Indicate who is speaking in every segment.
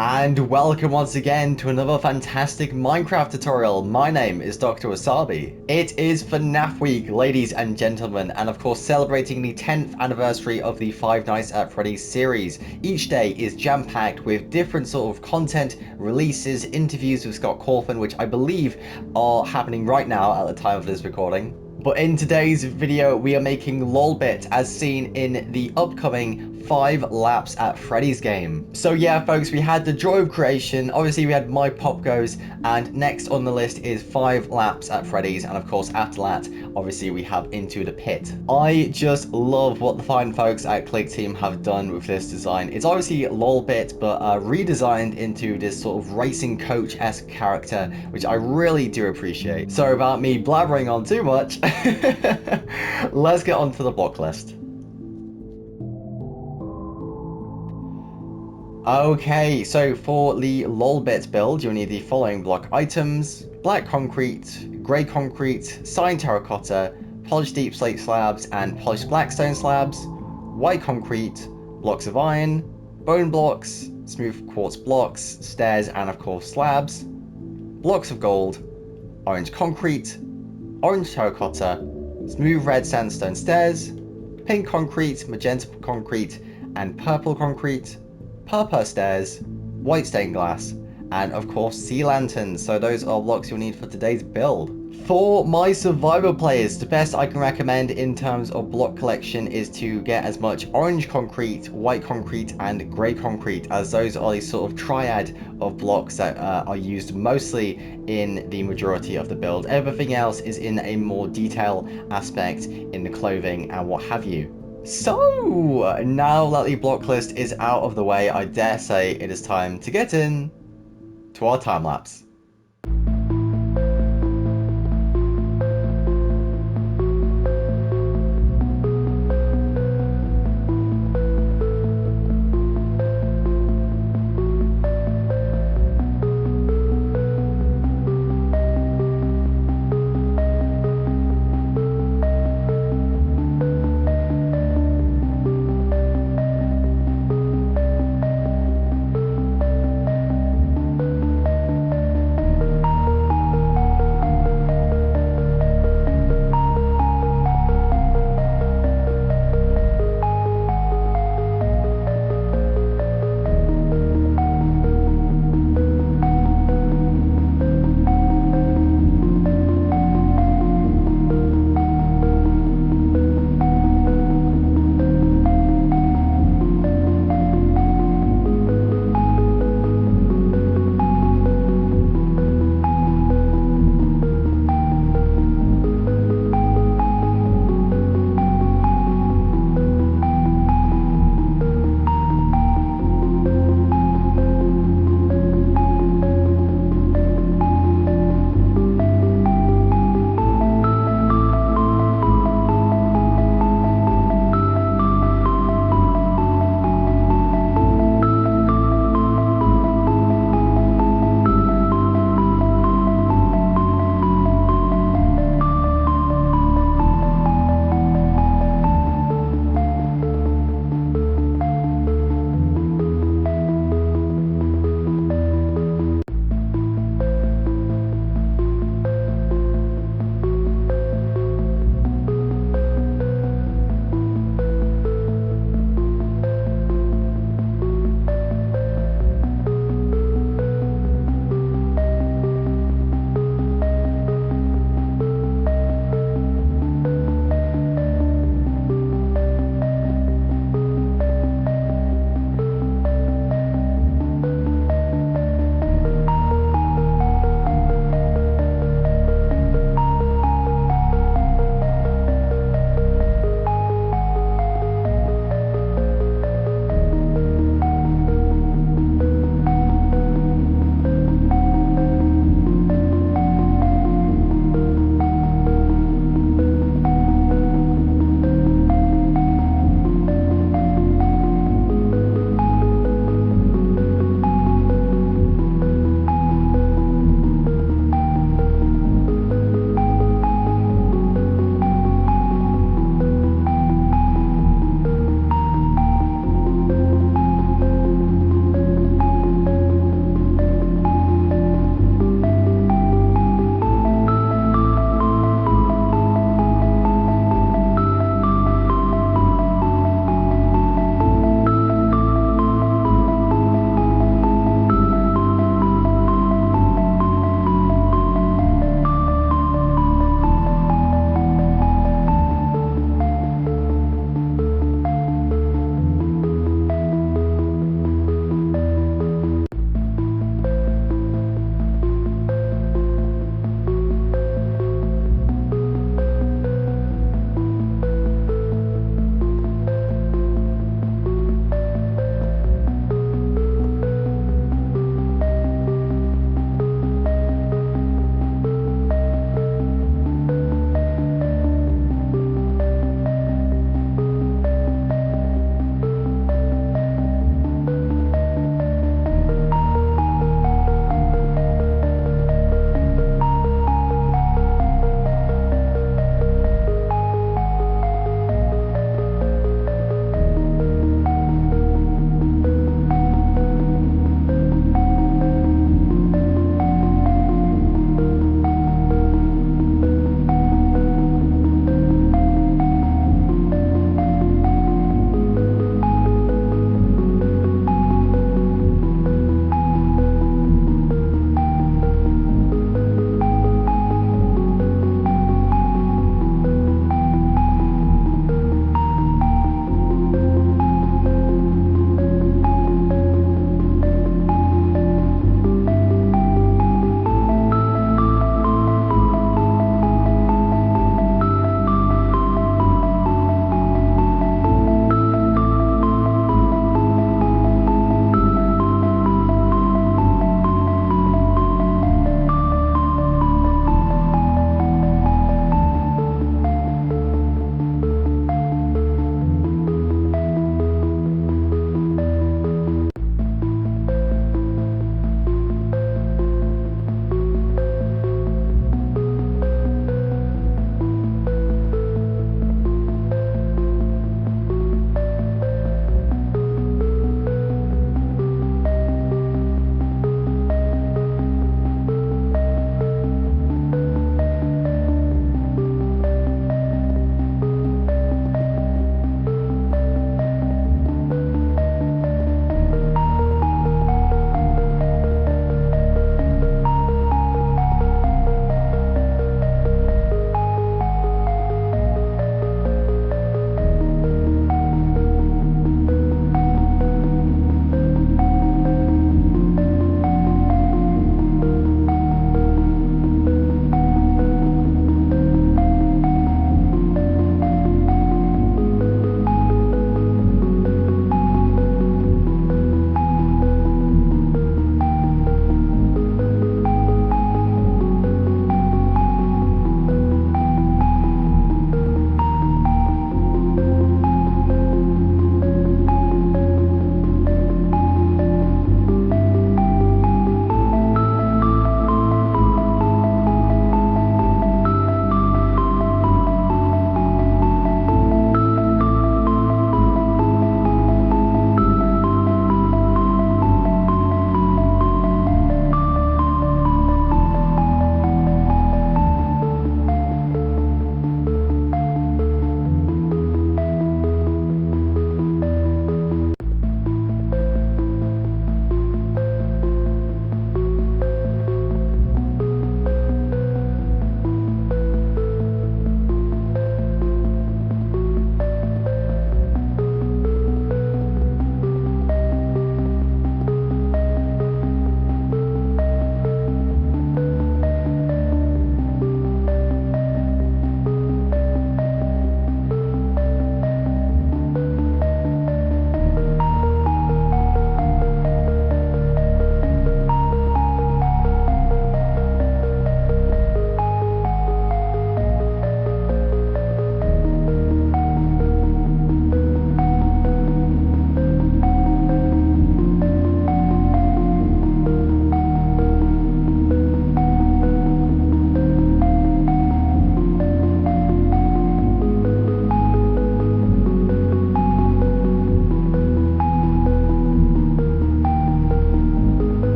Speaker 1: And welcome once again to another fantastic Minecraft tutorial. My name is Dr. Wasabi. It is FNAF week, ladies and gentlemen, and of course celebrating the 10th anniversary of the Five Nights at Freddy's series. Each day is jam-packed with different sort of content, releases, interviews with Scott Cawthon, which I believe are happening right now at the time of this recording. But in today's video, we are making LOLBIT as seen in the upcoming 5 laps at Freddy's game. So yeah, folks, we had the joy of creation. Obviously, we had my pop goes, and next on the list is 5 laps at Freddy's. And of course, after that, obviously, we have Into the Pit. I just love what the fine folks at Click Team have done with this design. It's obviously LOLBIT, but redesigned into this sort of racing coach-esque character, which I really do appreciate. Sorry about me blabbering on too much. Let's get on to the block list. Okay, so for the LOLBIT build, you'll need the following block items: black concrete, grey concrete, signed terracotta, polished deep slate slabs and polished blackstone slabs, white concrete, blocks of iron, bone blocks, smooth quartz blocks, stairs and of course slabs, blocks of gold, orange concrete, orange terracotta, smooth red sandstone stairs, pink concrete, magenta concrete and purple concrete, purple stairs, white stained glass, and of course sea lanterns. So those are blocks you'll need for today's build. For my survivor players, the best I can recommend in terms of block collection is to get as much orange concrete, white concrete and grey concrete, as those are the sort of triad of blocks that are used mostly in the majority of the build. Everything else is in a more detail aspect in the clothing and what have you. So, now that the block list is out of the way, I dare say it is time to get in to our time lapse.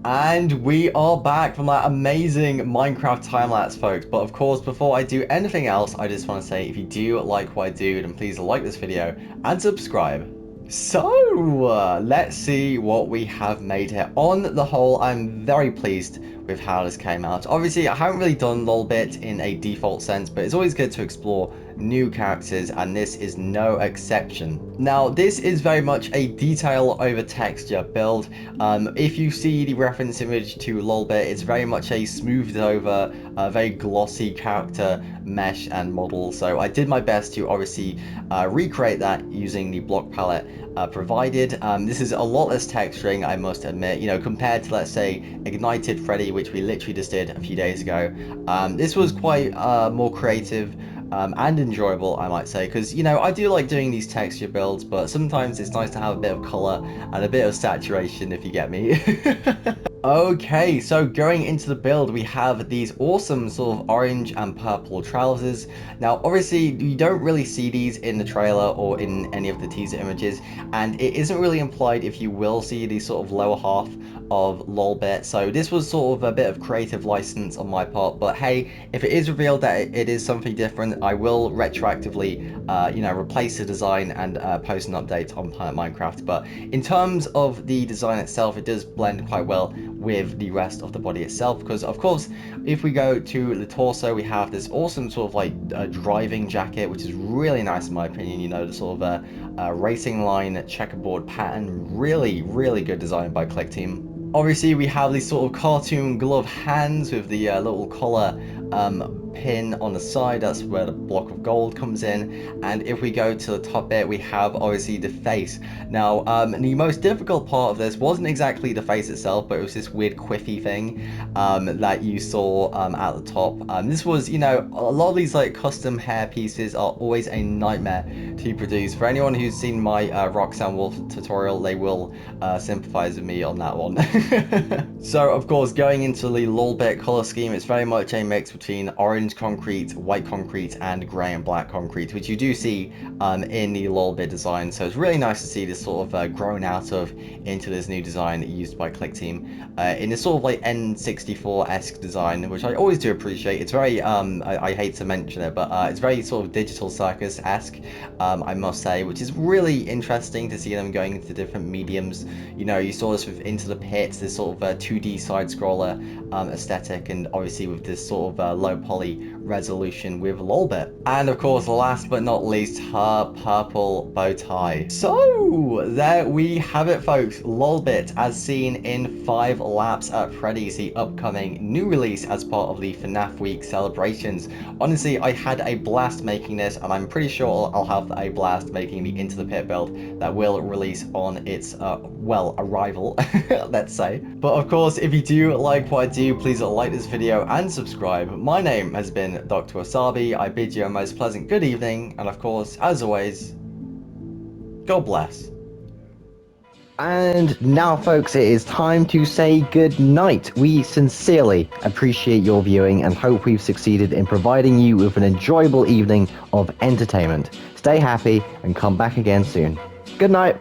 Speaker 1: And we are back from that amazing Minecraft time-lapse, folks. But of course, before I do anything else, I just want to say, if you do like what I do, then please like this video and subscribe. So, let's see what we have made here. On the whole, I'm very pleased with how this came out. Obviously, I haven't really done LOLBIT in a default sense, but it's always good to explore new characters, and this is no exception. Now, this is very much a detail over texture build. If you see the reference image to LOLBIT, it's very much a smoothed over, very glossy character mesh and model. So I did my best to obviously recreate that using the block palette provided. This is a lot less texturing, I must admit, you know, compared to, let's say, Ignited Freddy, which we literally just did a few days ago. This was quite more creative and enjoyable, I might say, because, you know, I do like doing these texture builds, but sometimes it's nice to have a bit of color and a bit of saturation, if you get me. Okay, so going into the build, we have these awesome sort of orange and purple trousers. Now, obviously, you don't really see these in the trailer or in any of the teaser images, and it isn't really implied if you will see the sort of lower half of LOLBIT. So this was sort of a bit of creative license on my part, but hey, if it is revealed that it is something different, I will retroactively, you know, replace the design and post an update on Planet Minecraft. But in terms of the design itself, it does blend quite well with the rest of the body itself, because of course, if we go to the torso, we have this awesome sort of like driving jacket, which is really nice in my opinion. You know, the sort of racing line checkerboard pattern, really good design by Click Team. Obviously, we have these sort of cartoon glove hands with the little collar pin on the side. That's where the block of gold comes in. And if we go to the top bit, we have obviously the face. Now, the most difficult part of this wasn't exactly the face itself, but it was this weird quiffy thing that you saw at the top. This was, you know, a lot of these like custom hair pieces are always a nightmare to produce. For anyone who's seen my Roxanne Wolf tutorial, they will sympathize with me on that one. So, of course, going into the LOLBIT color scheme, it's very much a mix between orange concrete, white concrete, and grey and black concrete, which you do see in the LOLBIT design. So it's really nice to see this sort of grown out of into this new design used by Click Team in this sort of like N64-esque design, which I always do appreciate. It's very, I hate to mention it, but it's very sort of Digital Circus-esque, I must say, which is really interesting to see them going into different mediums. You know, you saw this with Into the Pit, this sort of 2D side-scroller aesthetic, and obviously with this sort of low poly resolution with LOLBIT. And of course, last but not least, her purple bow tie. So there we have it, folks. LOLBIT as seen in 5 laps at Freddy's, the upcoming new release as part of the FNAF week celebrations. Honestly, I had a blast making this, and I'm pretty sure I'll have a blast making the Into the Pit build that will release on its well, arrival, let's say. But of course, if you do like what I do, please like this video and subscribe. My name has been Dr. Wasabi. I bid you a most pleasant good evening, and of course, as always, God bless. And now, folks, it is time to say good night. We sincerely appreciate your viewing and hope we've succeeded in providing you with an enjoyable evening of entertainment. Stay happy and come back again soon. Good night.